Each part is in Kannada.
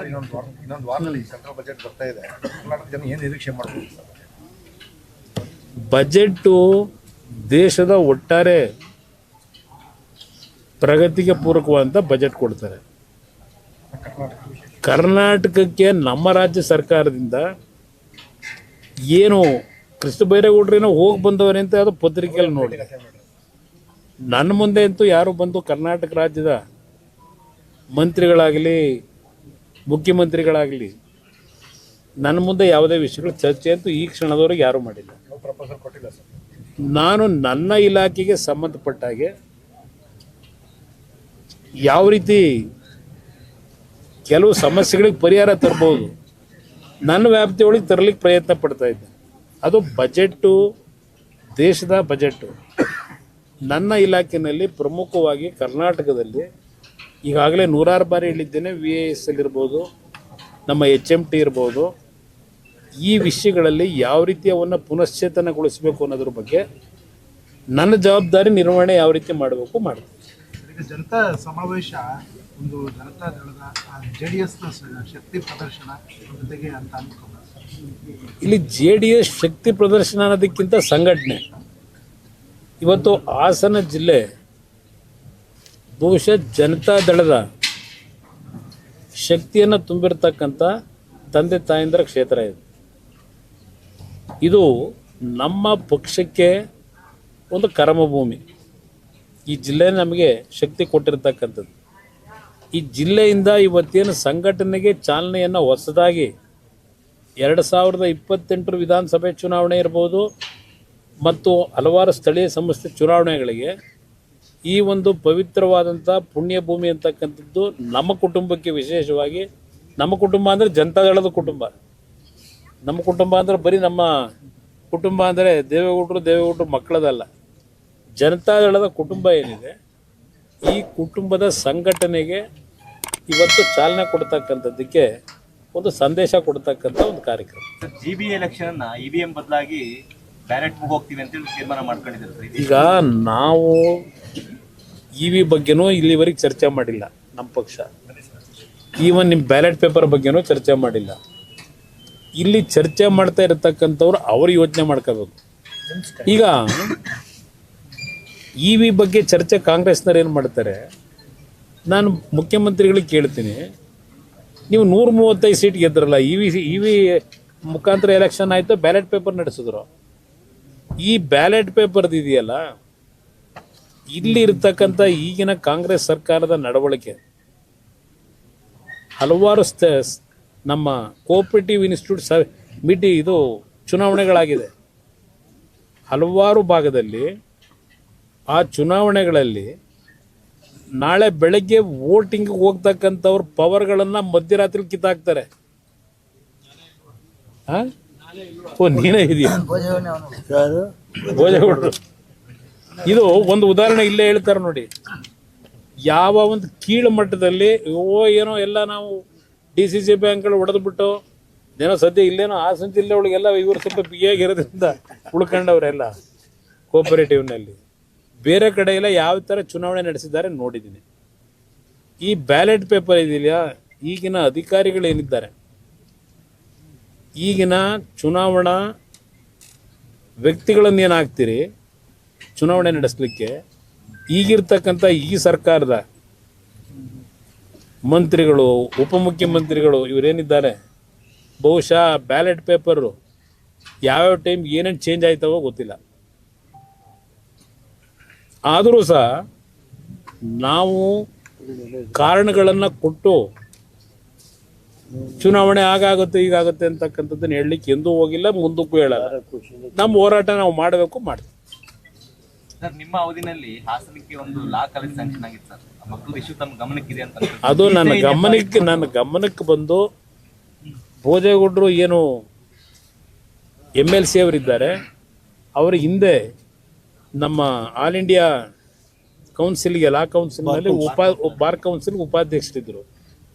ಇನ್ನೊಂದು ವಾರದಲ್ಲಿ ಸೆಂಟ್ರಲ್ ಬಜೆಟ್ ಬರ್ತಾ ಇದೆ. ಕರ್ನಾಟಕ ಜನ ಏನು ನಿರೀಕ್ಷೆ ಮಾಡಬಹುದು ಸರ್? ಬಜೆಟ್ಟು ದೇಶದ ಒಟ್ಟಾರೆ ಪ್ರಗತಿಗೆ ಪೂರಕವಾದಂಥ ಬಜೆಟ್ ಕೊಡ್ತಾರೆ. ಕರ್ನಾಟಕಕ್ಕೆ ನಮ್ಮ ರಾಜ್ಯ ಸರ್ಕಾರದಿಂದ ಏನು ಕೃಷ್ಣ ಬೈರೇಗೌಡರೇನೋ ಹೋಗಿ ಬಂದವರೇ ಅಂತ ಅದು ಪತ್ರಿಕೆಯಲ್ಲಿ ನೋಡಿ. ನನ್ನ ಮುಂದೆ ಅಂತೂ ಯಾರು ಬಂದು ಕರ್ನಾಟಕ ರಾಜ್ಯದ ಮಂತ್ರಿಗಳಾಗಲಿ ಮುಖ್ಯಮಂತ್ರಿಗಳಾಗಲಿ ನನ್ನ ಮುಂದೆ ಯಾವುದೇ ವಿಷಯಗಳ ಚರ್ಚೆ ಅಂತೂ ಈ ಕ್ಷಣದವರೆಗೆ ಯಾರೂ ಮಾಡಿಲ್ಲ. ನಾನು ನನ್ನ ಇಲಾಖೆಗೆ ಸಂಬಂಧಪಟ್ಟ ಹಾಗೆ ಯಾವ ರೀತಿ ಕೆಲವು ಸಮಸ್ಯೆಗಳಿಗೆ ಪರಿಹಾರ ತರ್ಬೋದು ನನ್ನ ವ್ಯಾಪ್ತಿಯೊಳಗೆ ತರಲಿಕ್ಕೆ ಪ್ರಯತ್ನ ಪಡ್ತಾ ಇದ್ದೆ. ಅದು ಬಜೆಟ್ಟು, ದೇಶದ ಬಜೆಟ್ಟು. ನನ್ನ ಇಲಾಖೆಯಲ್ಲಿ ಪ್ರಮುಖವಾಗಿ ಕರ್ನಾಟಕದಲ್ಲಿ ಈಗಾಗಲೇ ನೂರಾರು ಬಾರಿ ಹೇಳಿದ್ದೇನೆ, VIS ಇರ್ಬೋದು, ನಮ್ಮ HMT ಇರ್ಬೋದು, ಈ ವಿಷಯಗಳಲ್ಲಿ ಯಾವ ರೀತಿ ಅವನ್ನು ಪುನಶ್ಚೇತನಗೊಳಿಸಬೇಕು ಅನ್ನೋದ್ರ ಬಗ್ಗೆ ನನ್ನ ಜವಾಬ್ದಾರಿ ನಿರ್ವಹಣೆ ಯಾವ ರೀತಿ ಮಾಡಬೇಕು ಮಾಡ್ತೀನಿ. ಜನತಾ ಸಮಾವೇಶ ಒಂದು ಜನತಾ ದಳದ JDSನ ಶಕ್ತಿ ಪ್ರದರ್ಶನ ಜೊತೆಗೆ ಅಂತ ಅನ್ಕೊಂಡು ಇಲ್ಲಿ JDS ಶಕ್ತಿ ಪ್ರದರ್ಶನ ಅನ್ನೋದಕ್ಕಿಂತ ಸಂಘಟನೆ. ಇವತ್ತು ಹಾಸನ ಜಿಲ್ಲೆ ಬಹುಶಃ ಜನತಾ ದಳದ ಶಕ್ತಿಯನ್ನು ತುಂಬಿರ್ತಕ್ಕಂಥ ತಂದೆ ತಾಯಂದಿರ ಕ್ಷೇತ್ರ ಇದು. ಇದು ನಮ್ಮ ಪಕ್ಷಕ್ಕೆ ಒಂದು ಕರ್ಮಭೂಮಿ. ಈ ಜಿಲ್ಲೆ ನಮಗೆ ಶಕ್ತಿ ಕೊಟ್ಟಿರ್ತಕ್ಕಂಥದ್ದು. ಈ ಜಿಲ್ಲೆಯಿಂದ ಇವತ್ತೇನು ಸಂಘಟನೆಗೆ ಚಾಲನೆಯನ್ನು ಹೊಸದಾಗಿ 2028 ವಿಧಾನಸಭೆ ಚುನಾವಣೆ ಇರ್ಬೋದು ಮತ್ತು ಹಲವಾರು ಸ್ಥಳೀಯ ಸಂಸ್ಥೆ ಚುನಾವಣೆಗಳಿಗೆ ಈ ಒಂದು ಪವಿತ್ರವಾದಂಥ ಪುಣ್ಯಭೂಮಿ ಅಂತಕ್ಕಂಥದ್ದು ನಮ್ಮ ಕುಟುಂಬಕ್ಕೆ ವಿಶೇಷವಾಗಿ, ನಮ್ಮ ಕುಟುಂಬ ಅಂದರೆ ಜನತಾದಳದ ಕುಟುಂಬ. ನಮ್ಮ ಕುಟುಂಬ ಅಂದರೆ ಬರೀ ನಮ್ಮ ಕುಟುಂಬ ಅಂದರೆ ದೇವೇಗೌಡರು ಮಕ್ಕಳದಲ್ಲ. ಜನತಾದಳದ ಕುಟುಂಬ ಏನಿದೆ, ಈ ಕುಟುಂಬದ ಸಂಘಟನೆಗೆ ಇವತ್ತು ಚಾಲನೆ ಕೊಡ್ತಕ್ಕಂಥದ್ದಕ್ಕೆ ಒಂದು ಸಂದೇಶ ಕೊಡ್ತಕ್ಕಂಥ ಒಂದು ಕಾರ್ಯಕ್ರಮ. GB ಎಲೆಕ್ಷನ್ EVM ಬದಲಾಗಿ ಬ್ಯಾಲೆಟ್ ಹೋಗ್ತೀವಿ ಅಂತೇಳಿ ತೀರ್ಮಾನ ಮಾಡ್ಕೊಂಡಿದ್ದಾರೆ. ಈಗ ನಾವು EV ಬಗ್ಗೆನೂ ಇಲ್ಲಿವರೆಗೆ ಚರ್ಚೆ ಮಾಡಿಲ್ಲ ನಮ್ಮ ಪಕ್ಷ. ಈವನ್ ನಿಮ್ಮ ಬ್ಯಾಲೆಟ್ ಪೇಪರ್ ಬಗ್ಗೆನೂ ಚರ್ಚೆ ಮಾಡಿಲ್ಲ. ಇಲ್ಲಿ ಚರ್ಚೆ ಮಾಡ್ತಾ ಇರತಕ್ಕಂಥವ್ರು ಅವರು ಯೋಚನೆ ಮಾಡ್ಕೋಬೇಕು. ಈಗ EV ಬಗ್ಗೆ ಚರ್ಚೆ ಕಾಂಗ್ರೆಸ್ನವ್ರು ಏನು ಮಾಡ್ತಾರೆ, ನಾನು ಮುಖ್ಯಮಂತ್ರಿಗಳಿಗೆ ಕೇಳ್ತೀನಿ, ನೀವು 135 ಸೀಟ್ ಗೆದ್ರಲ್ಲ, EV ಮುಖಾಂತರ ಎಲೆಕ್ಷನ್ ಆಯಿತು, ಬ್ಯಾಲೆಟ್ ಪೇಪರ್ ನಡೆಸಿದ್ರು. ಈ ಬ್ಯಾಲೆಟ್ ಪೇಪರ್ದು ಇದೆಯಲ್ಲ, ಇಲ್ಲಿ ಇರ್ತಕ್ಕಂಥ ಈಗಿನ ಕಾಂಗ್ರೆಸ್ ಸರ್ಕಾರದ ನಡವಳಿಕೆ ಹಲವಾರು ನಮ್ಮ ಕೋಆಪರೇಟಿವ್ ಇನ್ಸ್ಟಿಟ್ಯೂಟ್ ಇದು ಚುನಾವಣೆಗಳಾಗಿದೆ. ಹಲವಾರು ಭಾಗದಲ್ಲಿ ಆ ಚುನಾವಣೆಗಳಲ್ಲಿ ನಾಳೆ ಬೆಳಗ್ಗೆ ವೋಟಿಂಗ್ ಹೋಗ್ತಕ್ಕಂಥವ್ರ ಪವರ್ಗಳನ್ನು ಮಧ್ಯರಾತ್ರಿ ಕಿತ್ತಾಕ್ತಾರೆ. ನೀನೇ ಇದೆಯಾ ಭೋಜೇಗೌಡರು? ಇದು ಒಂದು ಉದಾಹರಣೆ ಇಲ್ಲೇ ಹೇಳ್ತಾರೆ ನೋಡಿ. ಯಾವ ಒಂದು ಕೀಳು ಮಟ್ಟದಲ್ಲಿ ಏನೋ ಎಲ್ಲ ನಾವು DCC ಬ್ಯಾಂಕ್ಗಳು ಹೊಡೆದ್ಬಿಟ್ಟು ಏನೋ ಸದ್ಯ ಇಲ್ಲೇನೋ ಹಾಸನ ಜಿಲ್ಲೆ ಒಳಗೆಲ್ಲ ಇವರು ಸ್ವಲ್ಪ ಬಿಗಿಯಾಗಿರೋದ್ರಿಂದ ಉಳ್ಕೊಂಡವರೆಲ್ಲ ಕೋಆಪರೇಟಿವ್ನಲ್ಲಿ. ಬೇರೆ ಕಡೆ ಎಲ್ಲ ಯಾವ ಥರ ಚುನಾವಣೆ ನಡೆಸಿದ್ದಾರೆ ನೋಡಿದ್ದೀನಿ. ಈ ಬ್ಯಾಲೆಟ್ ಪೇಪರ್ ಇದೆಯಲ್ಲ, ಈಗಿನ ಅಧಿಕಾರಿಗಳೇನಿದ್ದಾರೆ, ಈಗಿನ ಚುನಾವಣಾ ವ್ಯಕ್ತಿಗಳನ್ನು ಏನು ಹಾಕ್ತೀರಿ ಚುನಾವಣೆ ನಡೆಸಲಿಕ್ಕೆ, ಈಗಿರ್ತಕ್ಕಂಥ ಈ ಸರ್ಕಾರದ ಮಂತ್ರಿಗಳು, ಉಪಮುಖ್ಯಮಂತ್ರಿಗಳು ಇವರೇನಿದ್ದಾರೆ, ಬಹುಶಃ ಬ್ಯಾಲೆಟ್ ಪೇಪರು ಯಾವ್ಯಾವ ಟೈಮ್ ಏನೇನು ಚೇಂಜ್ ಆಯ್ತವೋ ಗೊತ್ತಿಲ್ಲ. ಆದರೂ ಸಹ ನಾವು ಕಾರಣಗಳನ್ನು ಕೊಟ್ಟು ಚುನಾವಣೆ ಆಗುತ್ತೆ ಈಗಾಗುತ್ತೆ ಅಂತಕ್ಕಂಥದ್ದನ್ನು ಹೇಳಲಿಕ್ಕೆ ಎಂದೂ ಹೋಗಿಲ್ಲ, ಮುಂದಕ್ಕೂ ಹೇಳಲ್ಲ. ನಮ್ಮ ಹೋರಾಟ ನಾವು ಮಾಡಬೇಕು, ಮಾಡ್ತೀವಿ. ಸರ್, ನಿಮ್ಮ ಅವಧಿನಲ್ಲಿ ಹಾಸನಕ್ಕೆ ಒಂದು ಲಾ ಕಾಲೇಜ್ ಸ್ಯಾಂಕ್ಷನ್ ಆಗಿತ್ತು ಸರ್. ಮಕ್ಕಳು ಇಶ್ಯೂ ತಮ್ಮ ಗಮನಕ್ಕಿದೆ ಅಂತ ಅದು ನನ್ನ ಗಮನಕ್ಕೆ ಬಂದು ಭೋಜೇಗೌಡರು ಏನು MLC ಅವರಿದ್ದಾರೆ, ಅವರ ಹಿಂದೆ ನಮ್ಮ ಆಲ್ ಇಂಡಿಯಾ ಕೌನ್ಸಿಲ್ಗೆ, ಲಾ ಕೌನ್ಸಿಲ್ನಲ್ಲಿ ಬಾರ್ ಕೌನ್ಸಿಲ್ಗೆ ಉಪಾಧ್ಯಕ್ಷರಿದ್ದರು.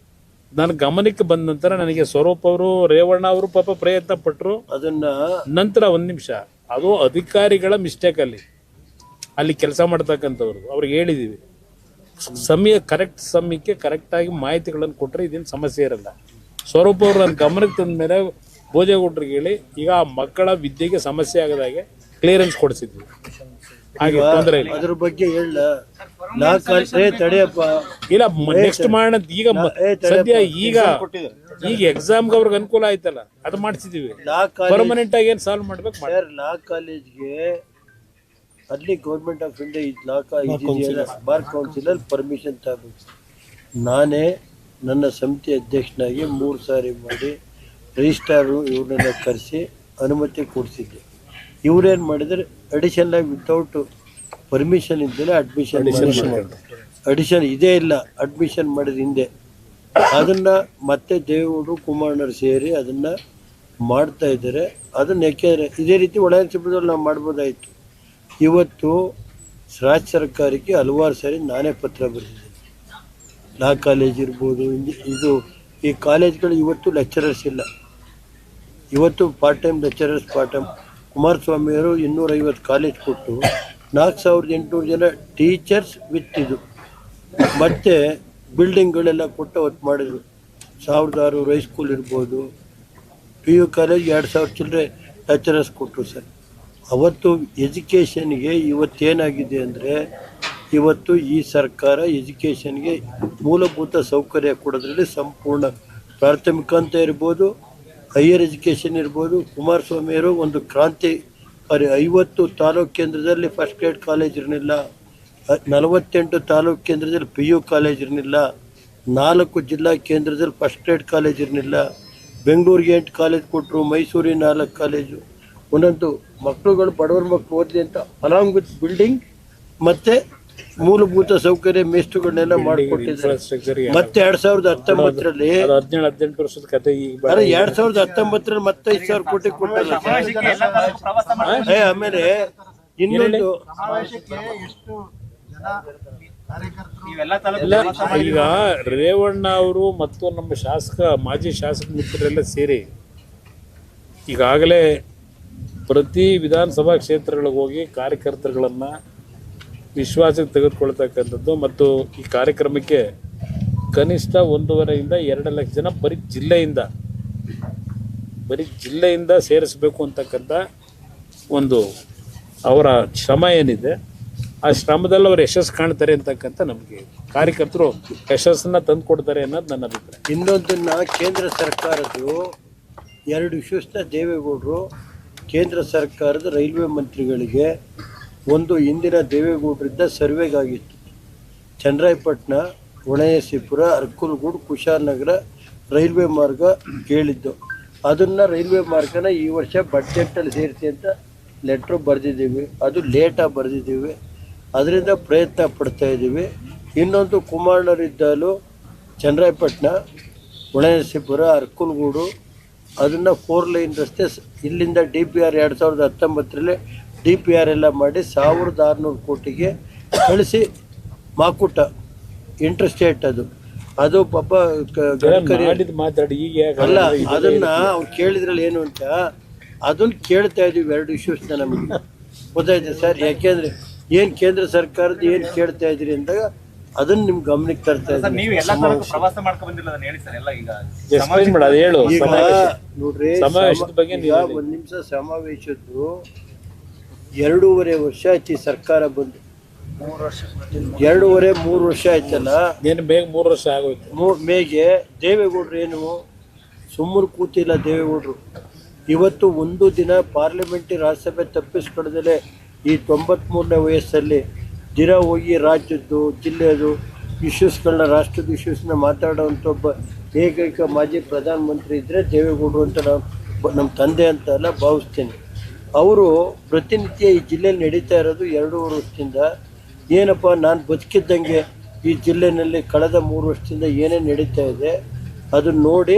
ನನ್ನ ಗಮನಕ್ಕೆ ಬಂದ ನಂತರ ನನಗೆ ಸ್ವರೂಪ್ ಅವರು, ರೇವಣ್ಣ ಅವರು ಪಾಪ ಪ್ರಯತ್ನ ಪಟ್ಟರು. ಅದನ್ನ ನಂತರ ಒಂದು ನಿಮಿಷ, ಅದು ಅಧಿಕಾರಿಗಳ ಮಿಸ್ಟೇಕಲ್ಲಿ ಅಲ್ಲಿ ಕೆಲಸ ಮಾಡ್ತಕ್ಕಂಥವ್ರು. ಅವ್ರಿಗೆ ಹೇಳಿದ್ದೀವಿ, ಕರೆಕ್ಟ್ ಸಮಯಕ್ಕೆ ಕರೆಕ್ಟಾಗಿ ಮಾಹಿತಿಗಳನ್ನು ಕೊಟ್ಟರೆ ಇದೇನು ಸಮಸ್ಯೆ ಇರಲ್ಲ. ಸ್ವರೂಪ್ ಅವರು ನನ್ನ ಗಮನಕ್ಕೆ ತಂದ ಮೇಲೆ ಭೋಜೇಗೌಡರಿಗೆ ಹೇಳಿ ಈಗ ಆ ಮಕ್ಕಳ ವಿದ್ಯೆಗೆ ಸಮಸ್ಯೆ ಆಗದಾಗೆ ಕ್ಲಿಯರೆನ್ಸ್ ಕೊಡಿಸಿದ್ವಿ. ಹಾಗೆ ತೊಂದರೆ ಇಲ್ಲ. ಅದ್ರ ಬಗ್ಗೆ ಹೇಳ ತಡೆಯಪ್ಪ ಇಲ್ಲ ನೆಕ್ಸ್ಟ್ ಮಾಡೋಣ. ಈಗ ಸದ್ಯ ಈಗ ಎಕ್ಸಾಮ್ಗೆ ಅವ್ರಿಗೆ ಅನುಕೂಲ ಆಯ್ತಲ್ಲ, ಅದು ಮಾಡಿಸಿದೀವಿ. ಪರ್ಮನೆಂಟ್ ಆಗಿ ಏನು ಸಾಲ್ವ್ ಮಾಡ್ಬೇಕು ಸರ್. ಲಾ ಕಾಲೇಜ್ಗೆ ಅಲ್ಲಿ ಗೌರ್ಮೆಂಟ್ ಆಫ್ ಇಂಡಿಯಾ ಬಾರ್ ಕೌನ್ಸಿಲಲ್ಲಿ ಪರ್ಮಿಷನ್ ತಗೋಬೇಕು. ನಾನೇ ನನ್ನ ಸಮಿತಿ ಅಧ್ಯಕ್ಷನಾಗಿ 3 ಸಾರಿ ಮಾಡಿ ರಿಜಿಸ್ಟ್ರಾರು ಇವ್ರನ್ನೆಲ್ಲ ಕರೆಸಿ ಅನುಮತಿ ಕೊಡಿಸಿದ್ದೆ. ಇವ್ರೇನು ಮಾಡಿದರೆ ಅಡಿಷನಲ್ ಆಗಿ ವಿತೌಟ್ ಪರ್ಮಿಷನ್ ಇದ್ದರೆ ಅಡ್ಮಿಷನ್ ಅಡಿಷನ್ ಇದೇ ಇಲ್ಲ, ಅಡ್ಮಿಷನ್ ಮಾಡಿದ ಹಿಂದೆ ಅದನ್ನು ಮತ್ತೆ ದೇವೇಗೌಡರು ಕುಮಾರಣ್ಣರು ಸೇರಿ ಅದನ್ನು ಮಾಡ್ತಾ ಇದ್ದಾರೆ. ಅದನ್ನು ಯಾಕೆಂದರೆ ಇದೇ ರೀತಿ ಒಳಾಂಗದಲ್ಲಿ ನಾವು ಮಾಡ್ಬೋದಾಯಿತು. ಇವತ್ತು ರಾಜ್ಯ ಸರ್ಕಾರಕ್ಕೆ ಹಲವಾರು ಸಾರಿ ನಾನೇ ಪತ್ರ ಬರೆದಿದ್ದೀನಿ. ಲಾ ಕಾಲೇಜ್ ಇರ್ಬೋದು, ಇದು ಈ ಕಾಲೇಜ್ಗಳು ಇವತ್ತು ಲೆಕ್ಚರರ್ಸ್ ಇಲ್ಲ. ಇವತ್ತು ಪಾರ್ಟ್ ಟೈಮ್ ಲೆಕ್ಚರರ್ಸ್ ಕುಮಾರಸ್ವಾಮಿಯವರು 250 ಕಾಲೇಜ್ ಕೊಟ್ಟು 4800 ಜನ ಟೀಚರ್ಸ್ ವಿತ್ ಇದು ಮತ್ತು ಬಿಲ್ಡಿಂಗ್ಗಳೆಲ್ಲ ಕೊಟ್ಟು ಅವತ್ತು ಮಾಡಿದರು. 1600 ಹೈಸ್ಕೂಲ್ ಇರ್ಬೋದು, PU ಕಾಲೇಜ್ 2000 ಚಿಲ್ಲರೆ ಲೆಕ್ಚರರ್ಸ್ ಕೊಟ್ಟರು ಸರ್. ಅವತ್ತು ಎಜುಕೇಷನ್ಗೆ ಇವತ್ತೇನಾಗಿದೆ ಅಂದರೆ ಇವತ್ತು ಈ ಸರ್ಕಾರ ಎಜುಕೇಷನ್ಗೆ ಮೂಲಭೂತ ಸೌಕರ್ಯ ಕೊಡೋದ್ರಲ್ಲಿ ಸಂಪೂರ್ಣ ಪ್ರಾಥಮಿಕ ಅಂತ ಇರ್ಬೋದು, ಹೈಯರ್ ಎಜುಕೇಷನ್ ಇರ್ಬೋದು. ಕುಮಾರಸ್ವಾಮಿಯವರು ಒಂದು ಕ್ರಾಂತಿ 50 ತಾಲೂಕು ಕೇಂದ್ರದಲ್ಲಿ ಫಸ್ಟ್ ಗ್ರೇಡ್ ಕಾಲೇಜ್ ಇರಲಿಲ್ಲ, 48 ತಾಲೂಕು ಕೇಂದ್ರದಲ್ಲಿ PU ಕಾಲೇಜ್ ಇರಲಿಲ್ಲ, 4 ಜಿಲ್ಲಾ ಕೇಂದ್ರದಲ್ಲಿ ಫಸ್ಟ್ ಗ್ರೇಡ್ ಕಾಲೇಜ್ ಇರಲಿಲ್ಲ. ಬೆಂಗಳೂರಿಗೆ 8 ಕಾಲೇಜ್ ಕೊಟ್ಟರು, ಮೈಸೂರಿಗೆ 4 ಕಾಲೇಜು. ಒಂದೊಂದು ಮಕ್ಕಳುಗಳು ಬಡವರ ಮಕ್ಕಳು ಓದಲಿ ಅಂತ ಅಲಾಂಗ್ ವಿತ್ ಬಿಲ್ಡಿಂಗ್ ಮತ್ತು ಮೂಲಭೂತ ಸೌಕರ್ಯ ಮೇಸ್ಟುಗಳನ್ನೆಲ್ಲ ಮಾಡಿಕೊಟ್ಟಿದ್ದಾರೆ. ಮತ್ತೆ 2019ರಲ್ಲಿ 17-18 ವರ್ಷದ ಕತೆ. ಈಗ 2019ರಲ್ಲಿ ಮತ್ತೆ 5,000 ಕೋಟಿ ಕೊಟ್ಟಲ್ಲ. ಆಮೇಲೆ ಇನ್ನೊಂದು ಎಷ್ಟು ಜನ ಕಾರ್ಯಕರ್ತರು ಈಗ ರೇವಣ್ಣ ಅವರು ಮತ್ತು ನಮ್ಮ ಮಾಜಿ ಶಾಸಕ ಮಿತ್ರರೆಲ್ಲ ಸೇರಿ ಈಗಾಗಲೇ ಪ್ರತಿ ವಿಧಾನಸಭಾ ಕ್ಷೇತ್ರಗಳಿಗೆ ಹೋಗಿ ಕಾರ್ಯಕರ್ತರುಗಳನ್ನು ವಿಶ್ವಾಸಕ್ಕೆ ತೆಗೆದುಕೊಳ್ತಕ್ಕಂಥದ್ದು ಮತ್ತು ಈ ಕಾರ್ಯಕ್ರಮಕ್ಕೆ ಕನಿಷ್ಠ 1.5 ಇಂದ 2 ಲಕ್ಷ ಜನ ಬರೀ ಜಿಲ್ಲೆಯಿಂದ ಸೇರಿಸಬೇಕು ಅಂತಕ್ಕಂಥ ಒಂದು ಅವರ ಶ್ರಮ ಏನಿದೆ, ಆ ಶ್ರಮದಲ್ಲಿ ಅವರು ಯಶಸ್ಸು ಕಾಣ್ತಾರೆ ಅಂತಕ್ಕಂಥ ನಮಗೆ ಕಾರ್ಯಕರ್ತರು ಯಶಸ್ಸನ್ನು ತಂದು ಕೊಡ್ತಾರೆ ಅನ್ನೋದು ನನ್ನ ಅಭಿಪ್ರಾಯ. ಇನ್ನೊಂದನ್ನ ಕೇಂದ್ರ ಸರ್ಕಾರದ್ದು 2 ಇಶ್ಯೂಸ್ನ ದೇವೇಗೌಡರು ಕೇಂದ್ರ ಸರ್ಕಾರದ ರೈಲ್ವೆ ಮಂತ್ರಿಗಳಿಗೆ ಒಂದು ಹಿಂದಿನ ದೇವೇಗೌಡರಿಂದ ಸರ್ವೆಗಾಗಿತ್ತು. ಚನ್ನರಾಯಪಟ್ಟಣ, ಹೊಳೆನರಸೀಪುರ, ಅರ್ಕಲ್ಗೂಡು, ಕುಶಾಲನಗರ ರೈಲ್ವೆ ಮಾರ್ಗ ಕೇಳಿದ್ದು. ಅದನ್ನು ರೈಲ್ವೆ ಮಾರ್ಗನ ಈ ವರ್ಷ ಬಡ್ಜೆಟಲ್ಲಿ ಸೇರಿಸಿ ಅಂತ ಲೆಟ್ರು ಬರೆದಿದ್ದೀವಿ. ಅದು ಲೇಟಾಗಿ ಬರೆದಿದ್ದೀವಿ, ಅದರಿಂದ ಪ್ರಯತ್ನ ಪಡ್ತಾ ಇದ್ದೀವಿ. ಇನ್ನೊಂದು ಕುಮಾರಣ್ಣರಿದ್ದಲು ಚನ್ನರಾಯಪಟ್ಟಣ, ಹೊಳೆನರಸೀಪುರ, ಅರ್ಕಲ್ಗೂಡು ಅದನ್ನು 4 ಲೈನ್ ರಸ್ತೆ ಇಲ್ಲಿಂದ DPR 2019ರಲ್ಲಿ DPR ಎಲ್ಲ ಮಾಡಿ 1600 ಕೋಟಿಗೆ ಕಳಿಸಿ ಮಾಕುಟ ಇಂಟರ್ಸ್ಟೇಟ್ ಅದು ಪಾಪ ಗಡ್ಕರಿ ಅಲ್ಲ. ಅದನ್ನು ಅವ್ರು ಕೇಳಿದ್ರಲ್ಲಿ ಏನು ಅಂತ ಅದನ್ನು ಕೇಳ್ತಾ ಇದ್ದೀವಿ. 2 ಇಶ್ಯೂಸ್ನ ನಮಗೆ ಗೊತ್ತಾಯ್ತು ಸರ್. ಯಾಕೆಂದರೆ ಏನು ಕೇಂದ್ರ ಸರ್ಕಾರದ ಏನು ಕೇಳ್ತಾ ಇದ್ದೀರಿ ಅಂದಾಗ ಅದನ್ನ ನಿಮ್ ಗಮನಕ್ಕೆ ತರ್ತಾ ಇದ್ದೀವಿ. ನೋಡ್ರಿ, ಈಗ 1 ನಿಮಿಷ ಸಮಾವೇಶದ್ದು 2.5 ವರ್ಷ ಆಯ್ತು ಈ ಸರ್ಕಾರ ಬಂದು. 2.5-3 ವರ್ಷ ಆಯ್ತಲ್ಲ. ಬೇಗ 3 ವರ್ಷ ಆಗೋಯ್ತು. ಮೇಗೆ ದೇವೇಗೌಡರು ಏನು ಸುಮ್ಮನೆ ಕೂತಿಲ್ಲ. ದೇವೇಗೌಡರು ಇವತ್ತು ಒಂದು ದಿನ ಪಾರ್ಲಿಮೆಂಟರಿ ರಾಜ್ಯಸಭೆ ತಪ್ಪಿಸ್ಕೊಳ್ದಲೆ ಈ 93ನೇ ವಯಸ್ಸಲ್ಲಿ ದಿನ ಹೋಗಿ ರಾಜ್ಯದ್ದು ಜಿಲ್ಲೆಯದು ಇಶ್ಯೂಸ್ಗಳನ್ನ, ರಾಷ್ಟ್ರದ ಇಶ್ಯೂಸ್ನ ಮಾತಾಡೋವಂಥ ಒಬ್ಬ ಏಕೈಕ ಮಾಜಿ ಪ್ರಧಾನಮಂತ್ರಿ ಇದ್ದರೆ ದೇವೇಗೌಡರು ಅಂತ ನಮ್ಮ ತಂದೆ ಅಂತ ಎಲ್ಲ ಭಾವಿಸ್ತೀನಿ. ಅವರು ಪ್ರತಿನಿತ್ಯ ಈ ಜಿಲ್ಲೆಯಲ್ಲಿ ನಡೀತಾ ಇರೋದು 2.5 ವರ್ಷದಿಂದ ಏನಪ್ಪ ನಾನು ಬದುಕಿದ್ದಂಗೆ ಈ ಜಿಲ್ಲೆಯಲ್ಲಿ ಕಳೆದ 3 ವರ್ಷದಿಂದ ಏನೇನು ನಡೀತಾ ಇದೆ ಅದನ್ನು ನೋಡಿ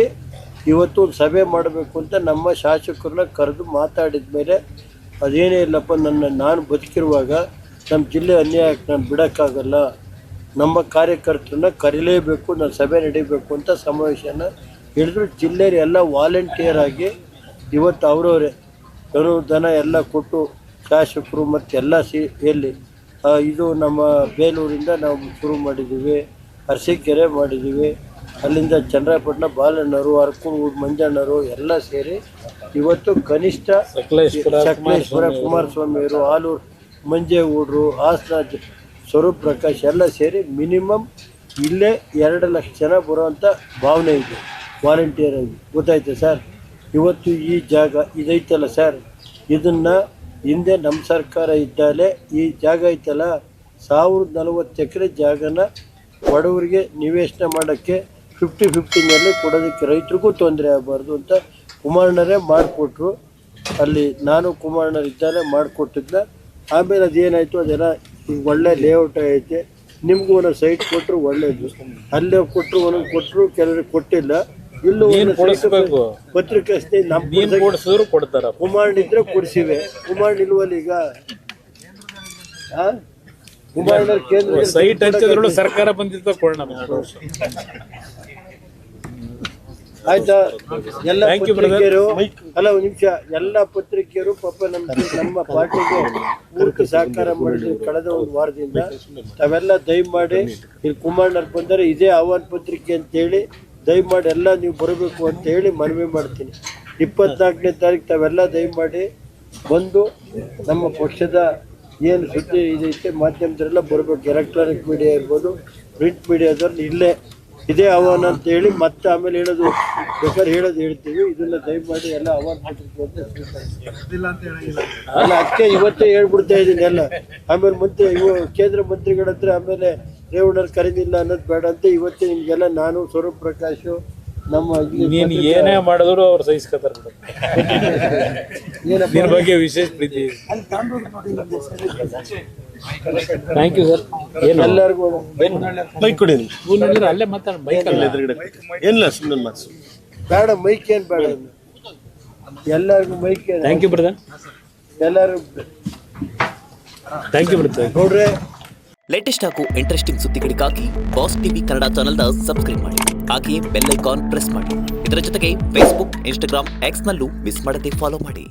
ಇವತ್ತು ಒಂದು ಸಭೆ ಮಾಡಬೇಕು ಅಂತ ನಮ್ಮ ಶಾಸಕರನ್ನ ಕರೆದು ಮಾತಾಡಿದ ಮೇಲೆ ಅದೇನೇ ಇಲ್ಲಪ್ಪ, ನಾನು ಬದುಕಿರುವಾಗ ನಮ್ಮ ಜಿಲ್ಲೆ ಅನ್ಯಾಯಕ್ಕೆ ನಾನು ಬಿಡೋಕ್ಕಾಗಲ್ಲ, ನಮ್ಮ ಕಾರ್ಯಕರ್ತರನ್ನ ಕರೀಲೇಬೇಕು, ನಾನು ಸಭೆ ನಡೀಬೇಕು ಅಂತ ಸಮಾವೇಶನ ಹೇಳಿದ್ರು. ಜಿಲ್ಲೆಯ ಎಲ್ಲ ವಾಲಂಟಿಯರ್ ಆಗಿ ಇವತ್ತು ಅವರವರೇ ದನ ಎಲ್ಲ ಕೊಟ್ಟು ಶಾಸಕರು ಮತ್ತು ಎಲ್ಲ ಎಲ್ಲಿ ಇದು ನಮ್ಮ ಬೇಲೂರಿಂದ ನಾವು ಶುರು ಮಾಡಿದ್ದೀವಿ, ಅರಸೀಕೆರೆ ಮಾಡಿದ್ದೀವಿ, ಅಲ್ಲಿಂದ ಚನ್ನರಾಯಪಟ್ಟಣ ಬಾಲಣ್ಣವರು ಅರಕೂರು ಮಂಜಣ್ಣವರು ಎಲ್ಲ ಸೇರಿ ಇವತ್ತು ಕನಿಷ್ಠ ಸಕಲೇಶ್ವರ ಕುಮಾರಸ್ವಾಮಿಯವರು ಆಲೂರು ಮಂಜೇಗೌಡರು ಹಾಸನ ಸ್ವರೂಪ್ ಪ್ರಕಾಶ್ ಎಲ್ಲ ಸೇರಿ ಮಿನಿಮಮ್ ಇಲ್ಲೇ 2 ಲಕ್ಷ ಜನ ಬರುವಂಥ ಭಾವನೆ ಇದೆ ವಾಲಂಟಿಯರ್ ಆಗಿ. ಗೊತ್ತಾಯ್ತು ಸರ್. ಇವತ್ತು ಈ ಜಾಗ ಇದೈತಲ್ಲ ಸರ್, ಇದನ್ನು ಹಿಂದೆ ನಮ್ಮ ಸರ್ಕಾರ ಇದ್ದಾಲೆ ಈ ಜಾಗ ಐತಲ್ಲ 1040 ಎಕರೆ ಜಾಗನ ಬಡವರಿಗೆ ನಿವೇಶನ ಮಾಡೋಕ್ಕೆ 50-50ನಲ್ಲಿ ಕೊಡೋದಕ್ಕೆ ರೈತರಿಗೂ ತೊಂದರೆ ಆಗಬಾರ್ದು ಅಂತ ಕುಮಾರಣ್ಣರೇ ಮಾಡಿಕೊಟ್ರು. ಅಲ್ಲಿ ನಾನು ಕುಮಾರಣ್ಣರಿದ್ದಾನೆ ಮಾಡಿಕೊಟ್ಟಿದ್ದ. ಆಮೇಲೆ ಅದೇನಾಯಿತು ಅದೆಲ್ಲ ಈಗ ಒಳ್ಳೆ ಲೇಔಟ್ ಐತೆ. ನಿಮಗೂ ಒಂದೊಂದು ಸೈಟ್ ಕೊಟ್ಟರು ಒಳ್ಳೇದು, ಅಲ್ಲೇ ಕೊಟ್ಟರು ಒಂದೊಂದು ಕೊಟ್ಟರು, ಕೆಲವರಿಗೆ ಕೊಟ್ಟಿಲ್ಲ. ಇಲ್ಲೂ ಪತ್ರಿಕೆ ನಮ್ಮ ಕೊಡ್ತಾರ. ಕುಮಾರಣ್ಣ ಇದ್ರೆ ಕೊಡಿಸಿವೆ, ಕುಮಾರಣ್ಣ ಇಲ್ವಲ್ಲ ಈಗ. ಕುಮಾರಣ್ಣ ಕೇಂದ್ರ ಸೈಟ್ ಹಂಚಿದ್ರಲ್ಲೂ ಸರ್ಕಾರ ಬಂದಿದ್ದ ಕೊಡೋಣ. ಆಯ್ತಾ? ಎಲ್ಲ ಪತ್ರಿಕೆಯರು ಅಲ್ಲ ಒಂದು ನಿಮಿಷ, ಎಲ್ಲ ಪತ್ರಿಕೆಯರು ಪಾಪ ನಮ್ಮ ಪಾರ್ಟಿಗೆ ಪೂರ್ತಿ ಸಹಕಾರ ಮಾಡಿದ್ರು ಕಳೆದ ಒಂದು ವಾರದಿಂದ. ತಾವೆಲ್ಲ ದಯಮಾಡಿ ಇಲ್ಲಿ ಕುಮಾರಣ್ಣರು ಬಂದರೆ ಇದೇ ಆಹ್ವಾನ ಪತ್ರಿಕೆ ಅಂತೇಳಿ ದಯಮಾಡಿ ಎಲ್ಲ ನೀವು ಬರಬೇಕು ಅಂತ ಹೇಳಿ ಮನವಿ ಮಾಡ್ತೀನಿ. 24ನೇ ತಾರೀಕು ತಾವೆಲ್ಲ ದಯಮಾಡಿ ಬಂದು ನಮ್ಮ ಪಕ್ಷದ ಏನು ಸುದ್ದಿ ಇದೈತೆ ಮಾಧ್ಯಮದವರೆಲ್ಲ ಬರಬೇಕು. ಎಲೆಕ್ಟ್ರಾನಿಕ್ ಮೀಡಿಯಾ ಇರ್ಬೋದು, ಪ್ರಿಂಟ್ ಮೀಡಿಯಾದವ್ರು ಇಲ್ಲೇ ಇದೇ ಆಹ್ವಾನ ಅಂತ ಹೇಳಿ ಮತ್ತೆ ಆಮೇಲೆ ಹೇಳೋದು ಬೇಕಾದ್ರೆ ಹೇಳ್ತೀವಿ. ಇದನ್ನ ದಯಮಾಡಿ ಎಲ್ಲ ಆಹ್ವಾನ ಪತ್ರಿಕೆ ಅಲ್ಲ ಅದಕ್ಕೆ ಇವತ್ತೇ ಹೇಳ್ಬಿಡ್ತಾ ಇದ್ದೀನಿ ಎಲ್ಲ. ಆಮೇಲೆ ಮಂತ್ರಿ ಕೇಂದ್ರ ಮಂತ್ರಿಗಳ ಹತ್ರ ಆಮೇಲೆ ರೇವಣ್ಣರು ಕರೆದಿಲ್ಲ ಅನ್ನೋದು ಬೇಡ ಅಂತ ಇವತ್ತೇ ನಿಮ್ಗೆಲ್ಲ ನಾನು ಸ್ವರೂಪ್ ಪ್ರಕಾಶ್ ನಮ್ಮ ನೀನ್ ಏನೇ ಮಾಡಿದ್ರು ಅವ್ರು ಸಹಿಸ್ಕೊತಾರೆ. ನಿನ್ನ ಬಗ್ಗೆ ವಿಶೇಷ ಪ್ರೀತಿ. Thank you sir. ಎಲ್ಲರಿಗೂ ಬೈಕ್ ಕೊಡಿ, ಅಲ್ಲೇ ಮಾತಾಡ. ಬೈಕ್ ಏನಿಲ್ಲ ಸುಮ್ಮನೆ ಮಾತು ಬೇಡ, ಮೈಕ್ ಏನು ಬೇಡ, ಎಲ್ಲರಿಗೂ ಮೈಕ್. Thank you brother. ಎಲ್ಲರೂ ಥ್ಯಾಂಕ್ ಯು ಬ್ರದರ್. ನೋಡ್ರೆ ಲೇಟೆಸ್ಟ್ ಹಾಗೂ ಇಂಟ್ರೆಸ್ಟಿಂಗ್ ಸುದ್ದಿಗಳಿಗಾಗಿ ಬಾಸ್ ಟಿವಿ ಕನ್ನಡ ಚಾನೆಲ್ನ ಸಬ್ಸ್ಕ್ರೈಬ್ ಮಾಡಿ. ಹಾಗೆಯೇ ಬೆಲ್ ಐಕಾನ್ ಪ್ರೆಸ್ ಮಾಡಿ. ಇದರ ಜೊತೆಗೆ ಫೇಸ್ಬುಕ್, ಇನ್ಸ್ಟಾಗ್ರಾಮ್, ಎಕ್ಸ್ನಲ್ಲೂ ಮಿಸ್ ಮಾಡದೆ ಫಾಲೋ ಮಾಡಿ.